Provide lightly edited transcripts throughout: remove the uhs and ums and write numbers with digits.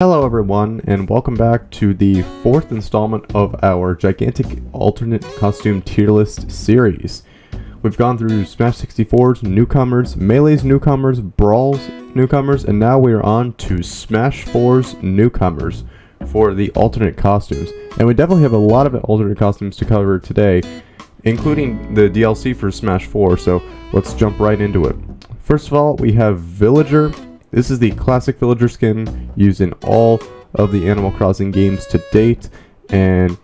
Hello everyone, and welcome back to the fourth installment of our gigantic alternate costume tier list series. We've gone through Smash 64's Newcomers, Melee's Newcomers, Brawl's Newcomers, and now we are on to Smash 4's Newcomers for the alternate costumes. And we definitely have a lot of alternate costumes to cover today, including the DLC for Smash 4, so let's jump right into it. First of all, we have Villager. This is the classic Villager skin used in all of the Animal Crossing games to date, and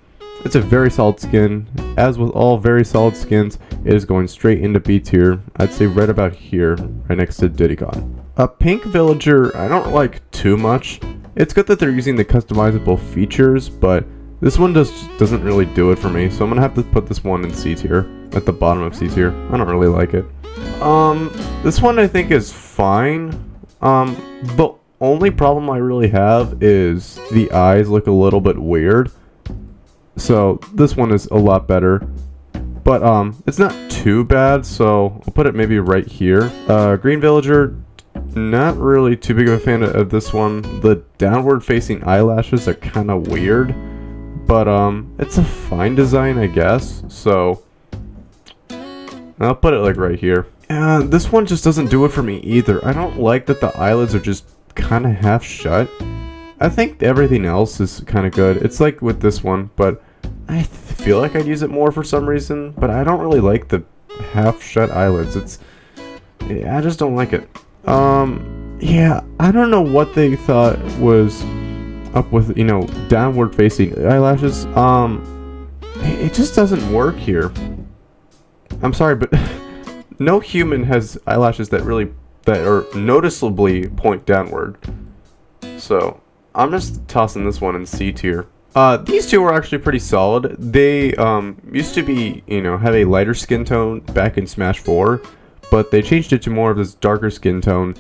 it's a very solid skin. As with all very solid skins, it is going straight into B tier. I'd say right about here, right next to Diddy Kong. A pink Villager, I don't like too much. It's good that they're using the customizable features, but this one doesn't really do it for me, so I'm gonna have to put this one in C tier, at the bottom of C tier. I don't really like it. This one I think is fine. The only problem I really have is the eyes look a little bit weird. So this one is a lot better. But it's not too bad, so I'll put it maybe right here. Green Villager, not really too big of a fan of this one. The downward facing eyelashes are kind of weird. But it's a fine design, I guess. So I'll put it like right here. This one just doesn't do it for me either. I don't like that the eyelids are just kind of half shut. I think everything else is kind of good. It's like with this one, but I feel like I'd use it more for some reason. But I don't really like the half shut eyelids. I just don't like it. Yeah, I don't know what they thought was up with, downward facing eyelashes. It just doesn't work here. I'm sorry, but no human has eyelashes that are noticeably point downward. So I'm just tossing this one in C tier. These two are actually pretty solid. They used to be, have a lighter skin tone back in Smash 4, but they changed it to more of this darker skin tone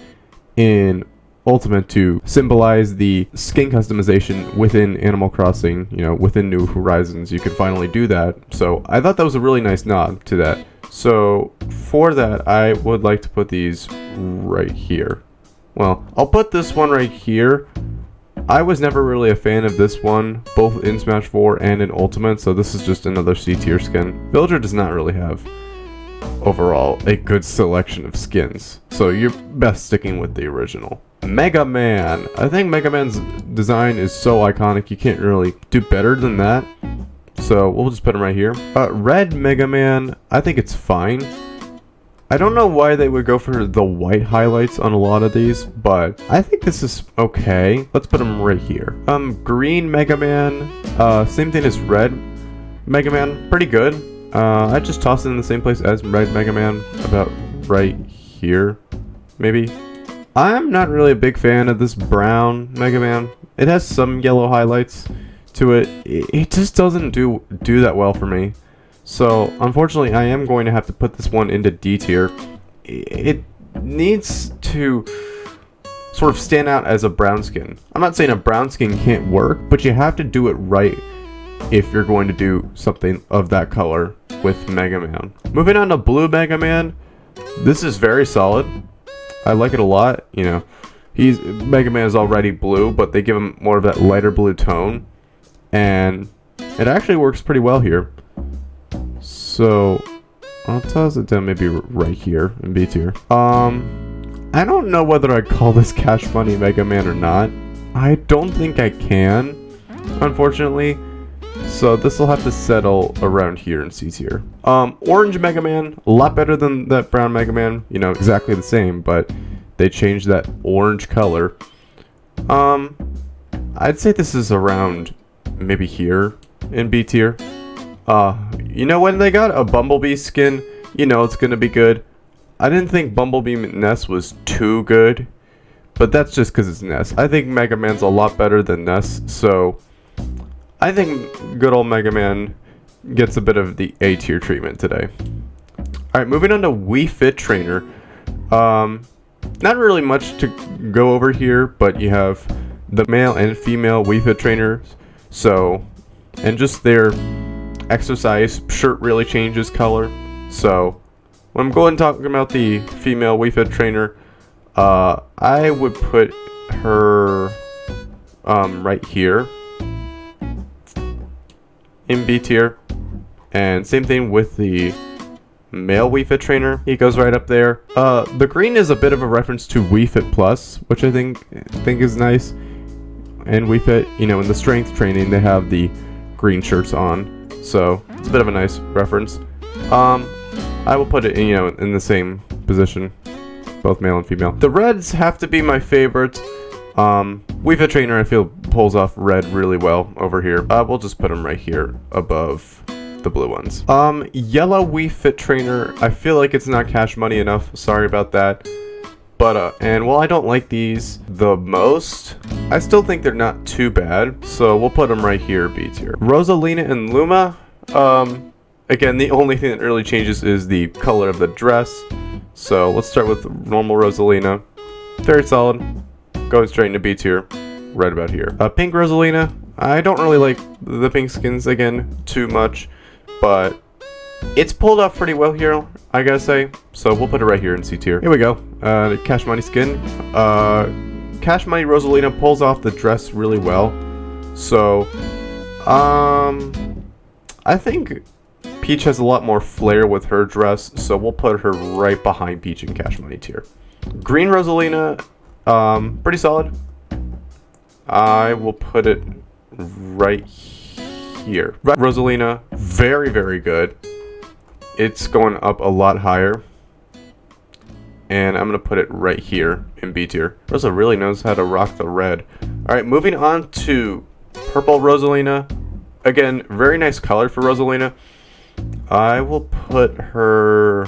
in Ultimate to symbolize the skin customization within Animal Crossing. Within New Horizons, you could finally do that. So I thought that was a really nice nod to that. So for that, I would like to put these right here. Well, I'll put this one right here. I was never really a fan of this one, both in Smash 4 and in Ultimate, so this is just another C tier skin. Villager does not really have, overall, a good selection of skins, so you're best sticking with the original. Mega Man. I think Mega Man's design is so iconic, you can't really do better than that. So we'll just put him right here. Red Mega Man, I think it's fine. I don't know why they would go for the white highlights on a lot of these, but I think this is okay. Let's put him right here. Green Mega Man, same thing as Red Mega Man, pretty good. I just toss it in the same place as Red Mega Man, about right here, maybe. I'm not really a big fan of this brown Mega Man. It has some yellow highlights to it. It just doesn't do that well for me. So unfortunately, I am going to have to put this one into D tier. It needs to sort of stand out as a brown skin. I'm not saying a brown skin can't work, but you have to do it right if you're going to do something of that color with Mega Man. Moving on to Blue Mega Man. This is very solid. I like it a lot. Mega Man is already blue, but they give him more of that lighter blue tone. And it actually works pretty well here. So I'll toss it down maybe right here in B tier. I don't know whether I'd call this Cash Money Mega Man or not. I don't think I can, unfortunately. So this will have to settle around here in C tier. Orange Mega Man, a lot better than that brown Mega Man. Exactly the same, but they changed that orange color. I'd say this is around maybe here in B tier. When they got a Bumblebee skin, it's gonna be good. I didn't think Bumblebee Ness was too good, but that's just because it's Ness. I think Mega Man's a lot better than Ness, so I think good old Mega Man gets a bit of the A tier treatment today. Alright, moving on to Wii Fit Trainer. Not really much to go over here, but you have the male and female Wii Fit Trainers. So, and just their exercise shirt really changes color. So, when I'm going talking about the female Wii Fit Trainer, I would put her right here in B tier. And same thing with the male Wii Fit Trainer. He goes right up there. The green is a bit of a reference to Wii Fit Plus, which I think is nice. And Wii Fit, you know, in the strength training, they have the green shirts on, so it's a bit of a nice reference. I will put it in, you know, in the same position, both male and female. The reds have to be my favorite. Wii Fit Trainer, I feel, pulls off red really well over here. We'll just put them right here above the blue ones. Yellow Wii Fit Trainer, I feel like it's not cash money enough. Sorry about that. But, and while I don't like these the most, I still think they're not too bad. So we'll put them right here, B tier. Rosalina and Luma, again, the only thing that really changes is the color of the dress. So let's start with normal Rosalina. Very solid. Going straight into B tier, right about here. Pink Rosalina, I don't really like the pink skins, again, too much. But it's pulled off pretty well here, I gotta say. So we'll put it right here in C tier. Here we go. Cash Money skin. Cash Money Rosalina pulls off the dress really well. So, I think Peach has a lot more flair with her dress. So we'll put her right behind Peach in Cash Money tier. Green Rosalina, pretty solid. I will put it right here. Red Rosalina, very, very good. It's going up a lot higher. And I'm going to put it right here in B tier. Rosa really knows how to rock the red. Alright, moving on to purple Rosalina. Again, very nice color for Rosalina. I will put her...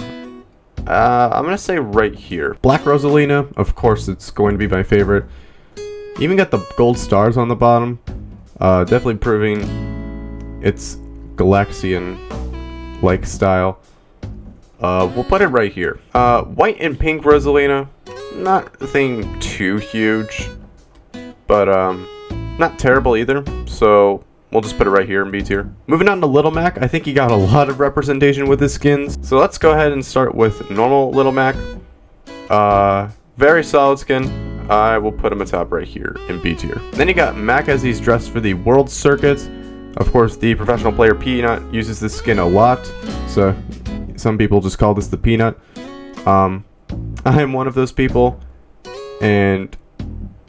I'm going to say right here. Black Rosalina, of course, it's going to be my favorite. Even got the gold stars on the bottom. Definitely proving its Galaxian-like style. We'll put it right here. White and pink Rosalina, not a thing too huge, but not terrible either. So we'll just put it right here in B tier. Moving on to Little Mac, I think he got a lot of representation with his skins. So let's go ahead and start with normal Little Mac. Very solid skin. I will put him atop right here in B tier. Then you got Mac as he's dressed for the World Circuit. Of course, the professional player Peanut uses this skin a lot, so some people just call this the Peanut. I am one of those people, and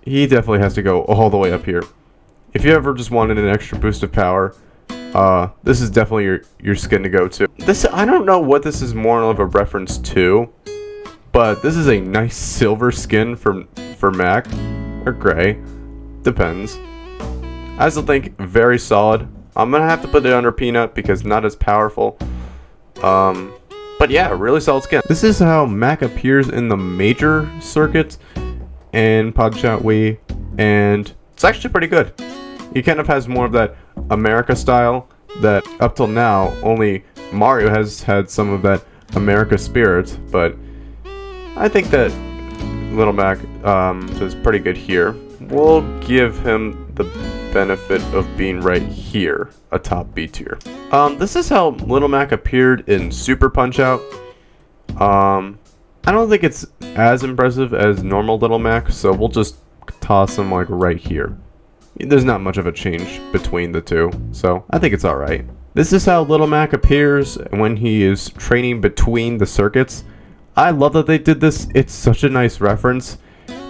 he definitely has to go all the way up here. If you ever just wanted an extra boost of power, this is definitely your skin to go to. This, I don't know what this is more of a reference to, but this is a nice silver skin for Mac, or gray, depends. I still think very solid. I'm gonna have to put it under Peanut because not as powerful. But yeah, really solid skin. This is how Mac appears in the major circuit and Podshot Wii, and it's actually pretty good. He kind of has more of that America style that up till now only Mario has had some of that America spirit, but I think that Little Mac is pretty good here. We'll give him the benefit of being right here, atop B tier. This is how Little Mac appeared in Super Punch-Out. I don't think it's as impressive as normal Little Mac, so we'll just toss him like right here. There's not much of a change between the two, so I think it's alright. This is how Little Mac appears when he is training between the circuits. I love that they did this. It's such a nice reference.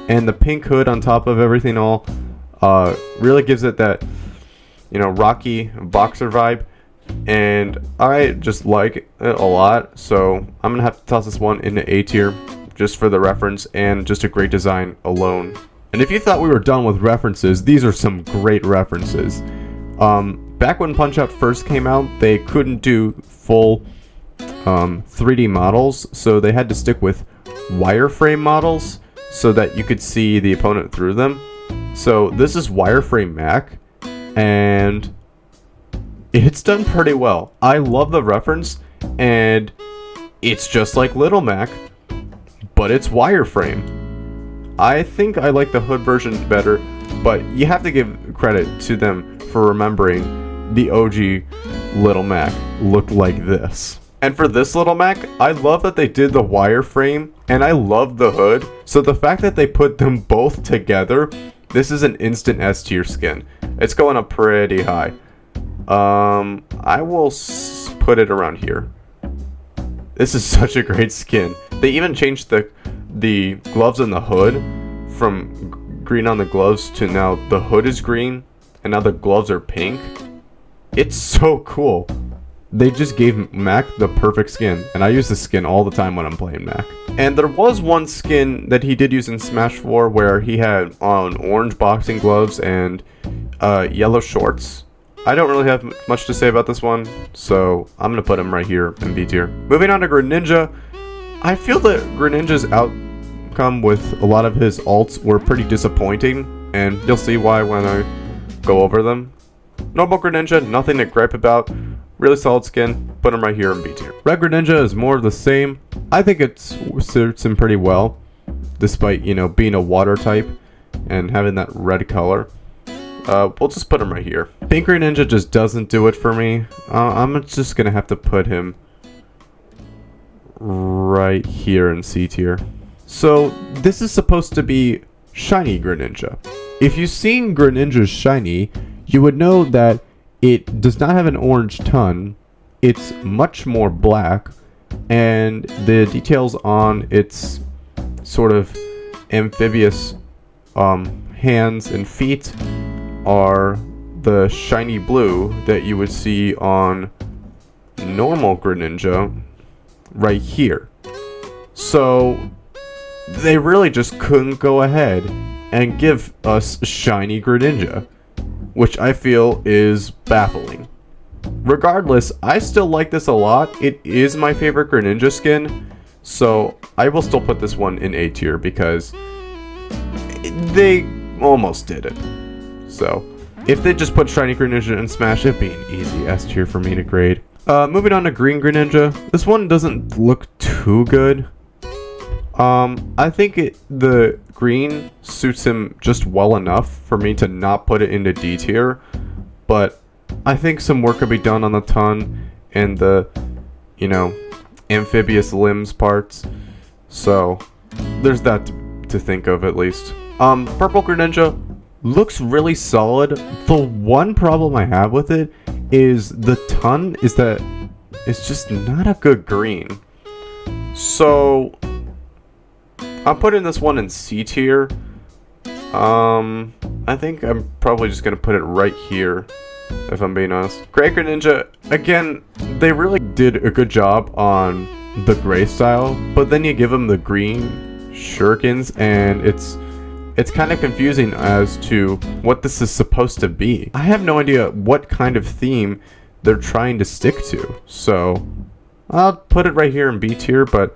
And the pink hood on top of everything all really gives it that, you know, Rocky boxer vibe. And I just like it a lot. So I'm going to have to toss this one into A tier just for the reference and just a great design alone. And if you thought we were done with references, these are some great references. Back when Punch-Out first came out, they couldn't do full 3D models, so they had to stick with wireframe models so that you could see the opponent through them. So this is wireframe Mac, and it's done pretty well. I love the reference, and it's just like Little Mac, but it's wireframe. I think I like the hood version better, but you have to give credit to them for remembering the OG Little Mac looked like this. And for this Little Mac, I love that they did the wireframe, and I love the hood. So the fact that they put them both together This is an instant S tier skin. It's going up pretty high. I will put it around here. This is such a great skin. They even changed the gloves on the hood from green on the gloves to now the hood is green and now the gloves are pink. It's so cool. They just gave Mac the perfect skin, and I use this skin all the time when I'm playing Mac. And there was one skin that he did use in Smash 4 where he had on orange boxing gloves and yellow shorts. I don't really have much to say about this one, so I'm going to put him right here in B tier. Moving on to Greninja. I feel that Greninja's outcome with a lot of his alts were pretty disappointing, and you'll see why when I go over them. Normal Greninja, nothing to gripe about. Really solid skin. Put him right here in B tier. Red Greninja is more of the same. I think it suits him pretty well, despite, you know, being a water type and having that red color. We'll just put him right here. Pink Greninja just doesn't do it for me. I'm just gonna have to put him right here in C tier. So this is supposed to be shiny Greninja. If you've seen Greninja's shiny, you would know that it does not have an orange tongue. It's much more black, and the details on its sort of amphibious hands and feet are the shiny blue that you would see on normal Greninja right here. So they really just couldn't go ahead and give us shiny Greninja, which I feel is baffling. Regardless, I still like this a lot. It is my favorite Greninja skin, so I will still put this one in A tier because they almost did it. So if they just put shiny Greninja in Smash, it'd be an easy S tier for me to grade. Moving on to green Greninja. This one doesn't look too good. I think the green suits him just well enough for me to not put it into D tier, but I think some work could be done on the tongue and the, you know, amphibious limbs parts. So there's that to think of at least. Purple Greninja looks really solid. The one problem I have with it is the tongue is that it's just not a good green. So I'm putting this one in C tier. I think I'm probably just gonna put it right here, if I'm being honest. Gregor Ninja, again, they really did a good job on the gray style, but then you give them the green shurikens, and it's kind of confusing as to what this is supposed to be. I have no idea what kind of theme they're trying to stick to, so I'll put it right here in B tier, but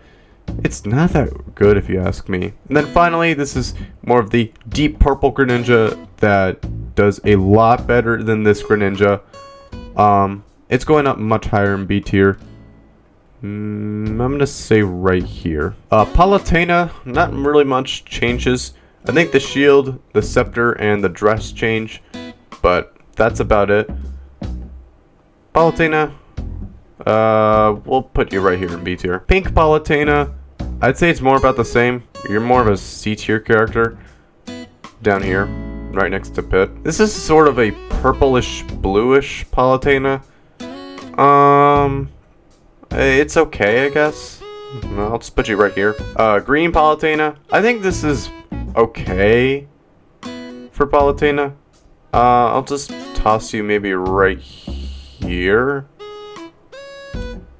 it's not that good if you ask me. And then finally, this is more of the deep purple Greninja that does a lot better than this Greninja. It's going up much higher in B tier. I'm gonna say right here. Palutena, not really much changes. I think the shield, the scepter, and the dress change, but that's about it. Palutena, we'll put you right here in B tier. Pink Palutena, I'd say it's more about the same. You're more of a C tier character down here, right next to Pit. This is sort of a purplish, bluish Palutena. It's okay, I guess. I'll just put you right here. Green Palutena. I think this is okay for Palutena. I'll just toss you maybe right here.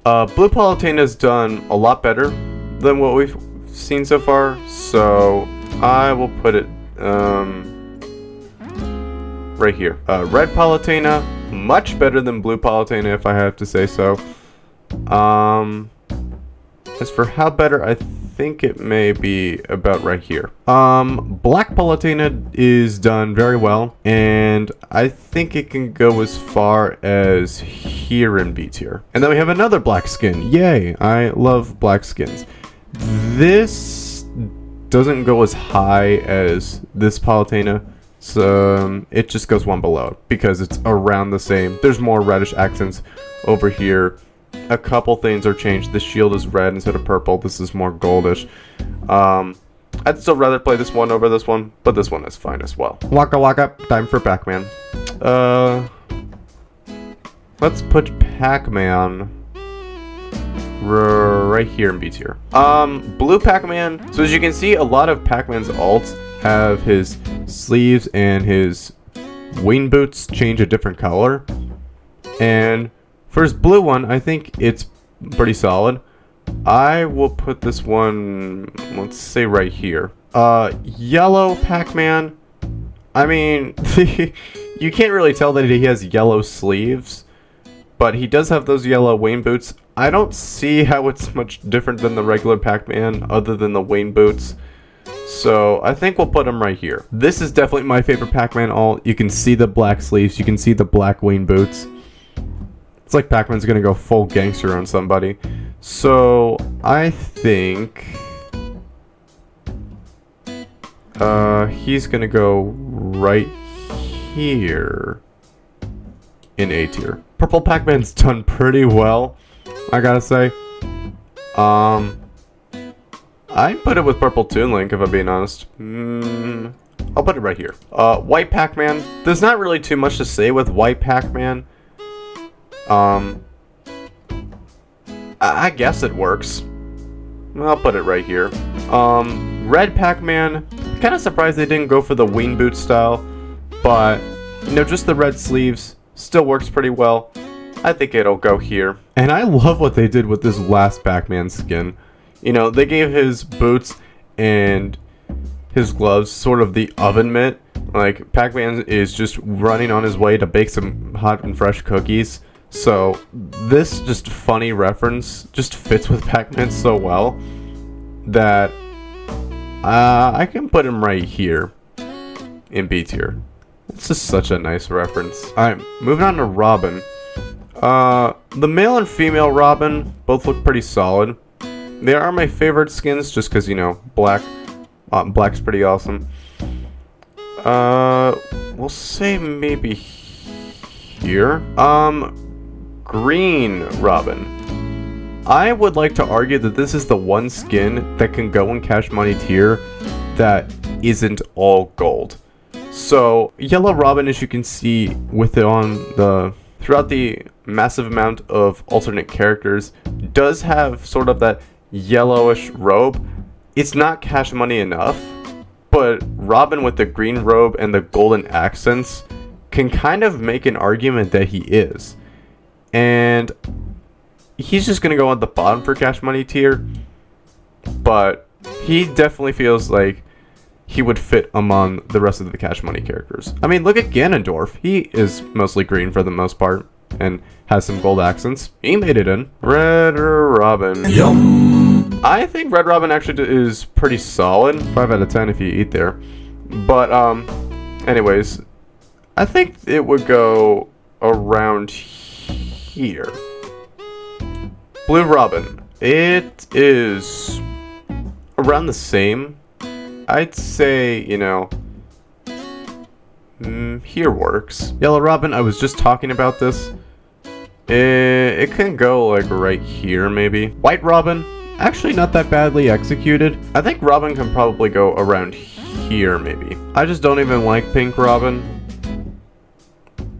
Blue Palutena's done a lot better than what we've seen so far, so I will put it right here. Red Palutena, much better than Blue Palutena, if I have to say so. As for how better, I think it may be about right here. Black Palutena is done very well, and I think it can go as far as here in B tier. And then we have another black skin. Yay, I love black skins. This doesn't go as high as this Palutena, so it just goes one below because it's around the same. There's more reddish accents over here. A couple things are changed. The shield is red instead of purple. This is more goldish. I'd still rather play this one over this one, but this one is fine as well. Waka waka, time for Pac-Man. Let's put Pac-Man right here in B tier. Blue Pac-Man. So as you can see, a lot of Pac-Man's alts have his sleeves and his wing boots change a different color. And for his blue one, I think it's pretty solid. I will put this one, let's say right here. Yellow Pac-Man. I mean, you can't really tell that he has yellow sleeves, but he does have those yellow wing boots. I don't see how it's much different than the regular Pac-Man other than the wing boots. So I think we'll put him right here. This is definitely my favorite Pac-Man alt. You can see the black sleeves. You can see the black wing boots. It's like Pac-Man's gonna go full gangster on somebody. So I think he's gonna go right here in A tier. Purple Pac-Man's done pretty well, I gotta say. I'd put it with Purple Toon Link if I'm being honest. I'll put it right here. White Pac-Man. There's not really too much to say with White Pac-Man. I guess it works. I'll put it right here. Red Pac-Man. Kind of surprised they didn't go for the wing boot style, but you know, just the red sleeves still works pretty well. I think it'll go here. And I love what they did with this last Pac-Man skin. You know, they gave his boots and his gloves sort of the oven mitt. Like, Pac-Man is just running on his way to bake some hot and fresh cookies. So, this just funny reference just fits with Pac-Man so well that I can put him right here in B tier. It's just such a nice reference. Alright, moving on to Robin. The male and female Robin both look pretty solid. They are my favorite skins just because, you know, black's pretty awesome. We'll say maybe here. Green Robin. I would like to argue that this is the one skin that can go in Cash Money tier that isn't all gold. So, Yellow Robin, as you can see with it on the throughout the massive amount of alternate characters, does have sort of that yellowish robe. It's not Cash Money enough, but Robin with the green robe and the golden accents can kind of make an argument that he is. And he's just going to go at the bottom for Cash Money tier, but he definitely feels like he would fit among the rest of the Cash Money characters. I mean, look at Ganondorf. He is mostly green for the most part and has some gold accents. He made it in. Red Robin. Yum. I think Red Robin actually is pretty solid. 5 out of 10 if you eat there. But, anyways, I think it would go around here. Blue Robin. It is around the same. I'd say, you know, here works. Yellow Robin, I was just talking about this. It can go like right here maybe. White Robin, actually not that badly executed. I think Robin can probably go around here maybe. I just don't even like Pink Robin.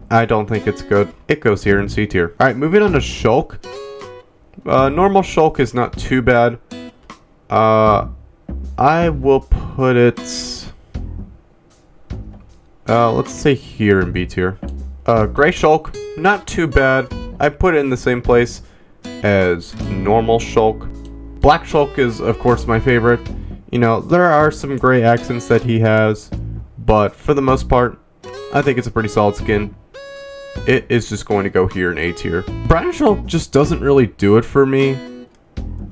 I don't think it's good. It goes here in C tier. Alright, moving on to Shulk. Normal Shulk is not too bad. I will put it, let's say here in B tier. Gray Shulk, not too bad. I put it in the same place as normal Shulk. Black Shulk is, of course, my favorite. You know, there are some gray accents that he has, but for the most part, I think it's a pretty solid skin. It is just going to go here in A tier. Brown Shulk just doesn't really do it for me.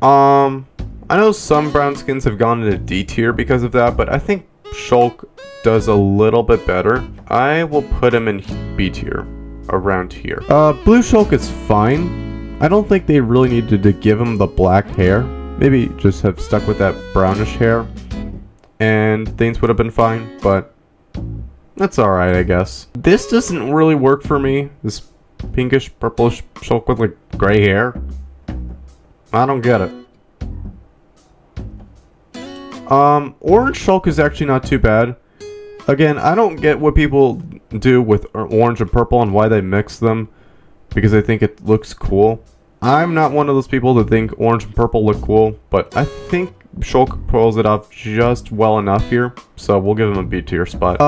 I know some brown skins have gone into D tier because of that, but I think Shulk does a little bit better. I will put him in B tier, around here. Blue Shulk is fine. I don't think they really needed to give him the black hair. Maybe just have stuck with that brownish hair, and things would have been fine, but that's alright, I guess. This doesn't really work for me. This pinkish, purplish Shulk with like gray hair. I don't get it. Orange Shulk is actually not too bad. Again, I don't get what people do with orange and purple and why they mix them, because I think it looks cool. I'm not one of those people that think orange and purple look cool, but I think Shulk pulls it off just well enough here, so we'll give him a B tier spot.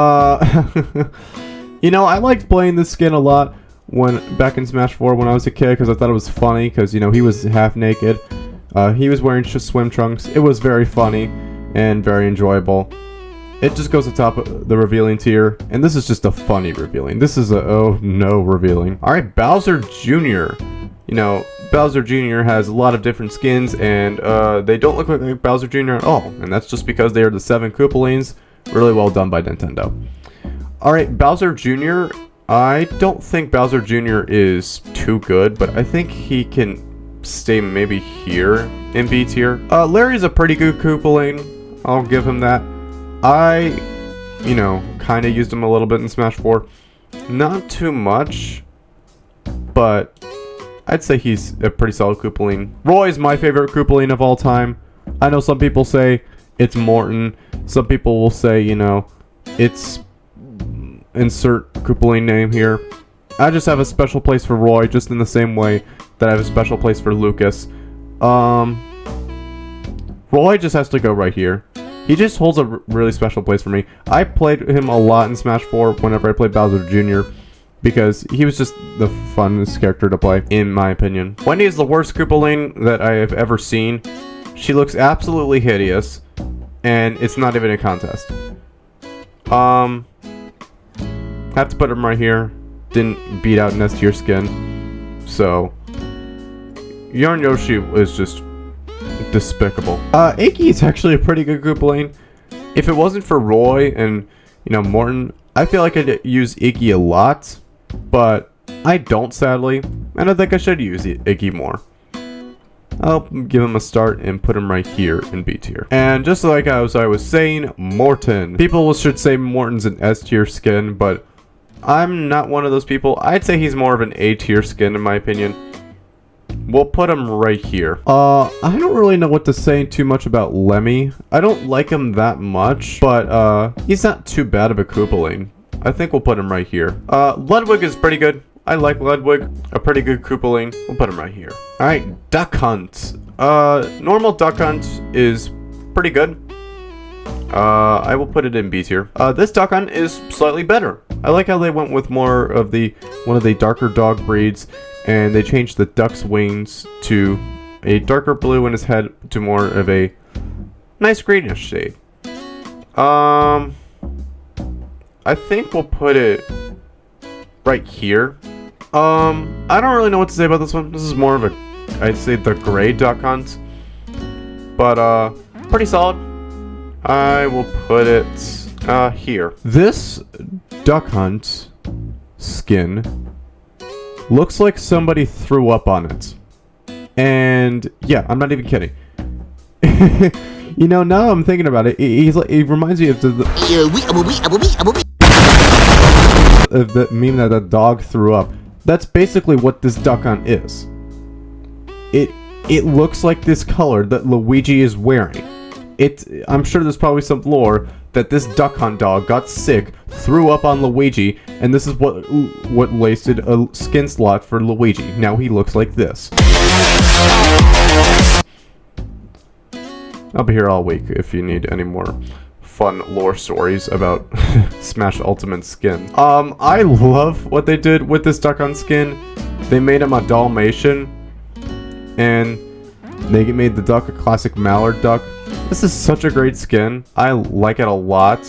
You know, I liked playing this skin a lot back in Smash 4 when I was a kid, because I thought it was funny, because, you know, he was half naked. He was wearing just swim trunks. It was very funny and very enjoyable. It just goes atop of the revealing tier, and this is just a funny revealing. This is a oh no revealing. Alright, Bowser Jr. You know, Bowser Jr. has a lot of different skins, and they don't look like Bowser Jr. at all, and that's just because they are the 7 Koopalings. Really well done by Nintendo. Alright, Bowser Jr. I don't think Bowser Jr. is too good, but I think he can stay maybe here in B tier. Larry's a pretty good Koopaling. I'll give him that. I, you know, kind of used him a little bit in Smash 4. Not too much, but I'd say he's a pretty solid Koopaling. Roy's my favorite Koopaling of all time. I know some people say it's Morton. Some people will say, you know, it's insert Koopaling name here. I just have a special place for Roy, just in the same way that I have a special place for Lucas. Roy just has to go right here. He just holds a really special place for me. I played him a lot in Smash 4 whenever I played Bowser Jr. because he was just the funnest character to play, in my opinion. Wendy is the worst Koopaling that I have ever seen. She looks absolutely hideous, and it's not even a contest. Have to put him right here. Didn't beat out S tier skin, so Yarn Yoshi is just despicable. Iggy is actually a pretty good Koopaling. If it wasn't for Roy and, you know, Morton, I feel like I'd use Iggy a lot, but I don't, sadly, and I think I should use Iggy more. I'll give him a start and put him right here in B tier. And just like as I was saying, Morton. People should say Morton's an S tier skin, but I'm not one of those people. I'd say he's more of an A tier skin in my opinion. We'll put him right here. I don't really know what to say too much about Lemmy. I don't like him that much, but he's not too bad of a Koopaling. I think we'll put him right here. Ludwig is pretty good. I like Ludwig. A pretty good Koopaling. We'll put him right here. Alright, Duck Hunt. Normal Duck Hunt is pretty good. I will put it in B tier. This Duck Hunt is slightly better. I like how they went with more of one of the darker dog breeds, and they changed the duck's wings to a darker blue and his head to more of a nice greenish shade. I think we'll put it right here. I don't really know what to say about this one. This is more of I'd say the gray Duck Hunt, but pretty solid. I will put it here. This Duck Hunt skin looks like somebody threw up on it. And yeah, I'm not even kidding. You know, now I'm thinking about it, he reminds me of the meme that the dog threw up. That's basically what this Duck Hunt is. It looks like this color that Luigi is wearing. I'm sure there's probably some lore that this Duck Hunt dog got sick, threw up on Luigi, and this is what wasted a skin slot for Luigi. Now he looks like this. I'll be here all week if you need any more fun lore stories about Smash Ultimate skin. I love what they did with this Duck Hunt skin. They made him a Dalmatian, and they made the duck a classic mallard duck. This is such a great skin. I like it a lot.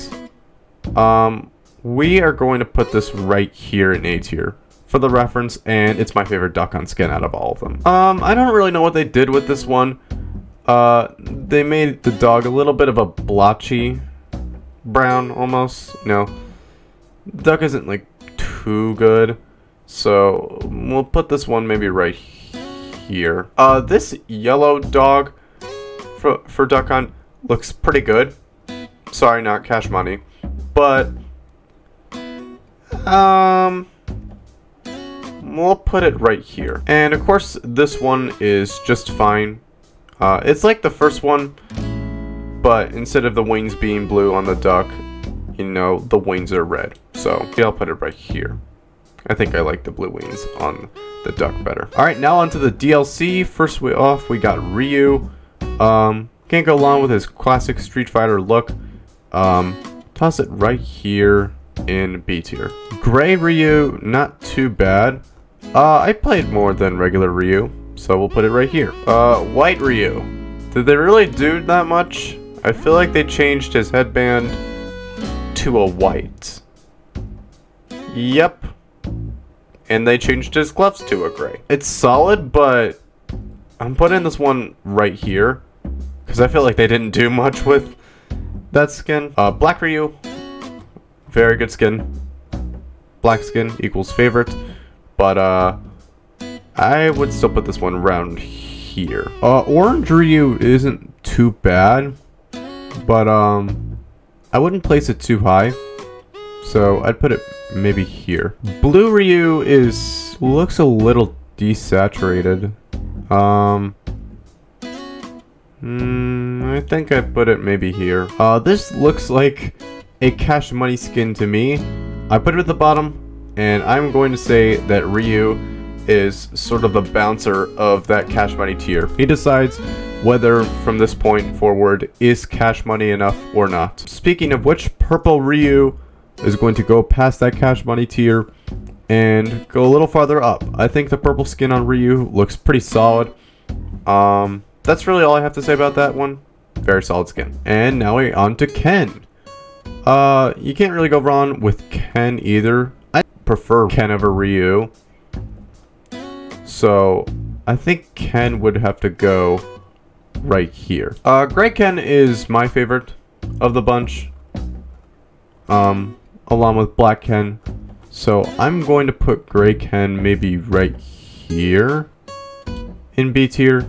We are going to put this right here in A tier for the reference, and it's my favorite Duck Hunt skin out of all of them. I don't really know what they did with this one. They made the dog a little bit of a blotchy brown almost. You know, the duck isn't like too good, so we'll put this one maybe right here. This yellow dog for Duck Hunt looks pretty good. Sorry, not Cash Money, but we'll put it right here. And of course, this one is just fine. It's like the first one, but instead of the wings being blue on the duck, you know, the wings are red. So yeah, I'll put it right here. I think I like the blue wings on the duck better. Alright, now onto the DLC. First off, we got Ryu. Can't go along with his classic Street Fighter look. Toss it right here in B tier. Gray Ryu, not too bad. I played more than regular Ryu, so we'll put it right here. White Ryu. Did they really do that much? I feel like they changed his headband to a white. Yep. And they changed his gloves to a gray. It's solid, but I'm putting this one right here because I feel like they didn't do much with that skin. Black Ryu, very good skin. Black skin equals favorite, but I would still put this one around here. Orange Ryu isn't too bad, but I wouldn't place it too high, so I'd put it maybe here. Blue Ryu looks a little desaturated. I think I put it maybe here. This looks like a Cash Money skin to me. I put it at the bottom, and I'm going to say that Ryu is sort of the bouncer of that Cash Money tier. He decides whether from this point forward is Cash Money enough or not. Speaking of which, Purple Ryu is going to go past that Cash Money tier and go a little farther up. I think the purple skin on Ryu looks pretty solid. That's really all I have to say about that one. Very solid skin. And now we're on to Ken. You can't really go wrong with Ken either. I prefer Ken over Ryu. So I think Ken would have to go right here. Gray Ken is my favorite of the bunch. Along with Black Ken. So I'm going to put Gray Ken maybe right here in B tier.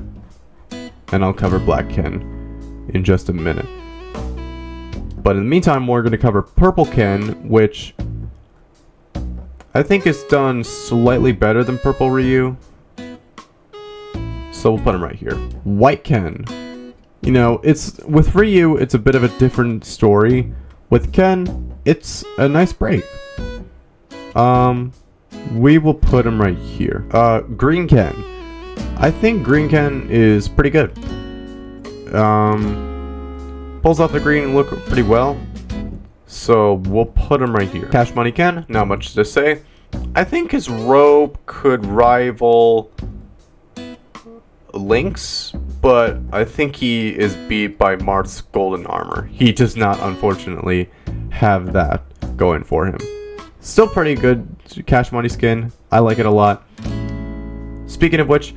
And I'll cover Black Ken in just a minute. But in the meantime, we're going to cover Purple Ken, which I think is done slightly better than Purple Ryu. So we'll put him right here. White Ken. You know, with Ryu, it's a bit of a different story. With Ken, it's a nice break. We will put him right here. Green Ken. I think Green Ken is pretty good. Pulls off the green look pretty well. So we'll put him right here. Cash Money Ken, not much to say. I think his robe could rival Link's, but I think he is beat by Marth's golden armor. He does not, unfortunately, have that going for him. Still pretty good Cash Money skin. I like it a lot. Speaking of which,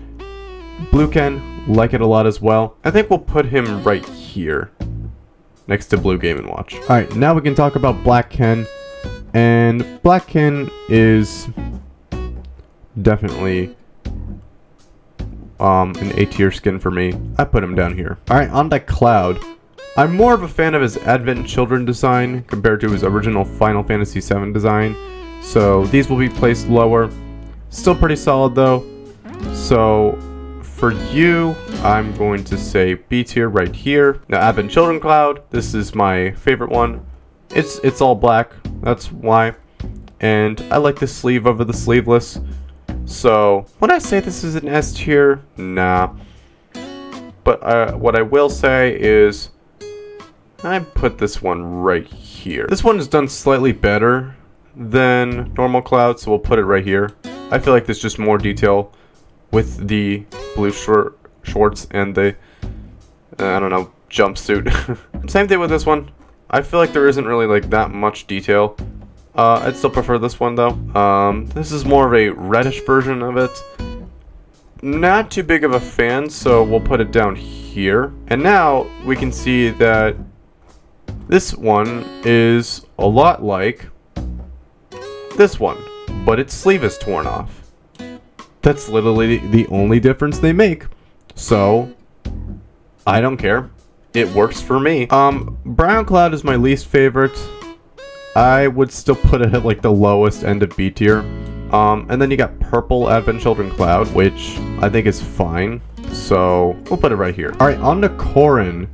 Blue Ken, like it a lot as well. I think we'll put him right here, next to Blue Game & Watch. Alright, now we can talk about Black Ken. And Black Ken is definitely an A tier skin for me. I put him down here. Alright, on to Cloud. I'm more of a fan of his Advent Children design compared to his original Final Fantasy VII design. So these will be placed lower. Still pretty solid though. So for you, I'm going to say B tier right here. Now Advent Children Cloud, this is my favorite one. It's all black, that's why. And I like the sleeve over the sleeveless. So would I say this is an S tier? Nah. But what I will say is I put this one right here. This one is done slightly better than normal Cloud, so we'll put it right here. I feel like there's just more detail with the blue shorts and the, I don't know, jumpsuit. Same thing with this one. I feel like there isn't really like that much detail. I'd still prefer this one though. This is more of a reddish version of it. Not too big of a fan, so we'll put it down here. And now we can see that this one is a lot like this one, but its sleeve is torn off. That's literally the only difference they make. So I don't care. It works for me. Brown Cloud is my least favorite. I would still put it at like the lowest end of B tier. And then you got Purple Advent Children Cloud, which I think is fine. So we'll put it right here. Alright, on to Corin.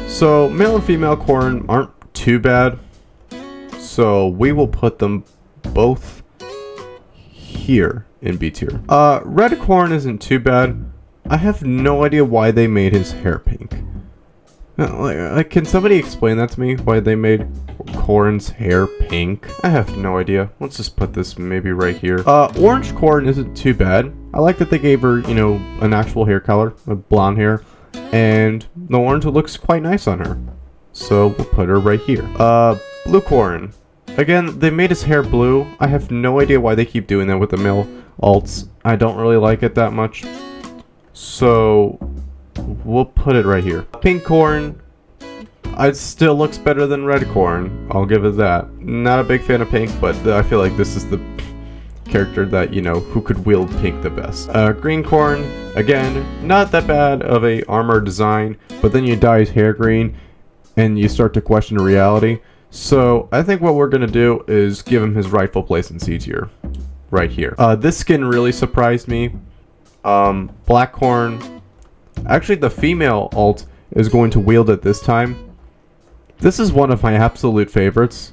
So male and female Corin aren't too bad. So we will put them both here in B tier. Red Corin isn't too bad. I have no idea why they made his hair pink. Like, can somebody explain that to me? Why they made Corin's hair pink? I have no idea. Let's just put this maybe right here. Orange Corin isn't too bad. I like that they gave her, you know, an actual hair color, a blonde hair, and the orange looks quite nice on her. So we'll put her right here. Blue Corin. Again, they made his hair blue. I have no idea why they keep doing that with the male alts. I don't really like it that much. So we'll put it right here. Pink Corin. It still looks better than red Corin. I'll give it that. Not a big fan of pink, but I feel like this is the character that, you know, who could wield pink the best. Green Corin. Again, not that bad of a armor design, but then you dye his hair green and you start to question reality. So I think what we're going to do is give him his rightful place in C tier. Right here. This skin really surprised me. Blackhorn. Actually, the female alt is going to wield it this time. This is one of my absolute favorites.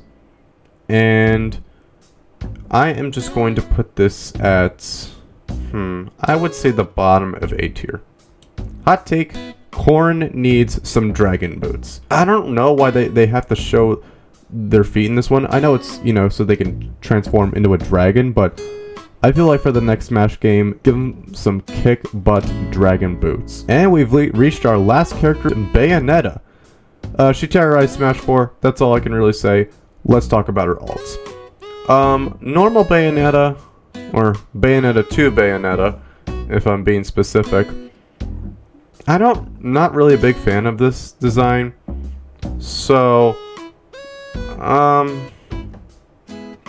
And I am just going to put this at, I would say the bottom of A tier. Hot take, Corin needs some dragon boots. I don't know why they have to show their feet in this one. I know it's, you know, so they can transform into a dragon, but I feel like for the next Smash game, give them some kick-butt dragon boots. And we've reached our last character, Bayonetta. She terrorized Smash 4, that's all I can really say. Let's talk about her alts. Normal Bayonetta, or Bayonetta 2 Bayonetta, if I'm being specific. Not really a big fan of this design. So,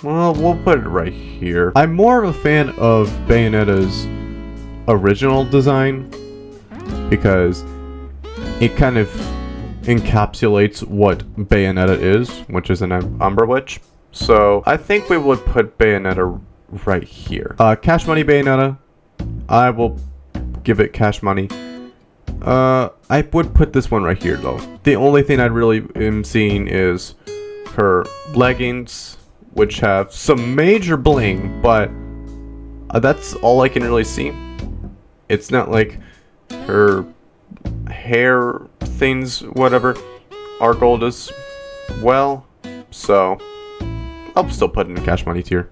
well, we'll put it right here. I'm more of a fan of Bayonetta's original design because it kind of encapsulates what Bayonetta is, which is an Umber Witch. So I think we would put Bayonetta right here. Cash Money Bayonetta. I will give it Cash Money. I would put this one right here though. The only thing I really am seeing is her leggings, which have some major bling, but that's all I can really see. It's not like her hair things, whatever, are gold as well. So I'll still put it in Cash Money tier.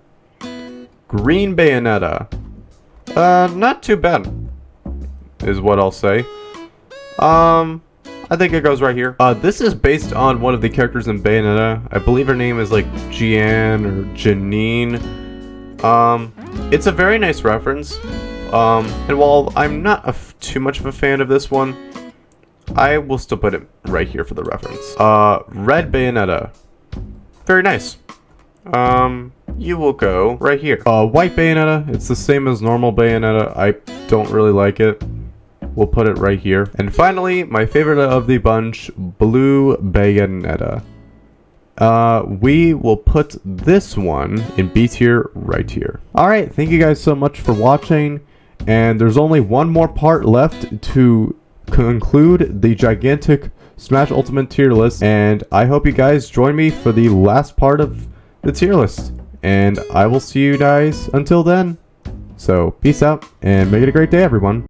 Green Bayonetta. Not too bad, is what I'll say. I think it goes right here. This is based on one of the characters in Bayonetta. I believe her name is like Jeanne or Janine. It's a very nice reference. And while I'm not too much of a fan of this one, I will still put it right here for the reference. Red Bayonetta. Very nice. You will go right here. White Bayonetta. It's the same as normal Bayonetta. I don't really like it. We'll put it right here. And finally, my favorite of the bunch, Blue Bayonetta. We will put this one in B tier right here. Alright, thank you guys so much for watching. And there's only one more part left to conclude the gigantic Smash Ultimate tier list. And I hope you guys join me for the last part of the tier list. And I will see you guys until then. So, peace out and make it a great day, everyone.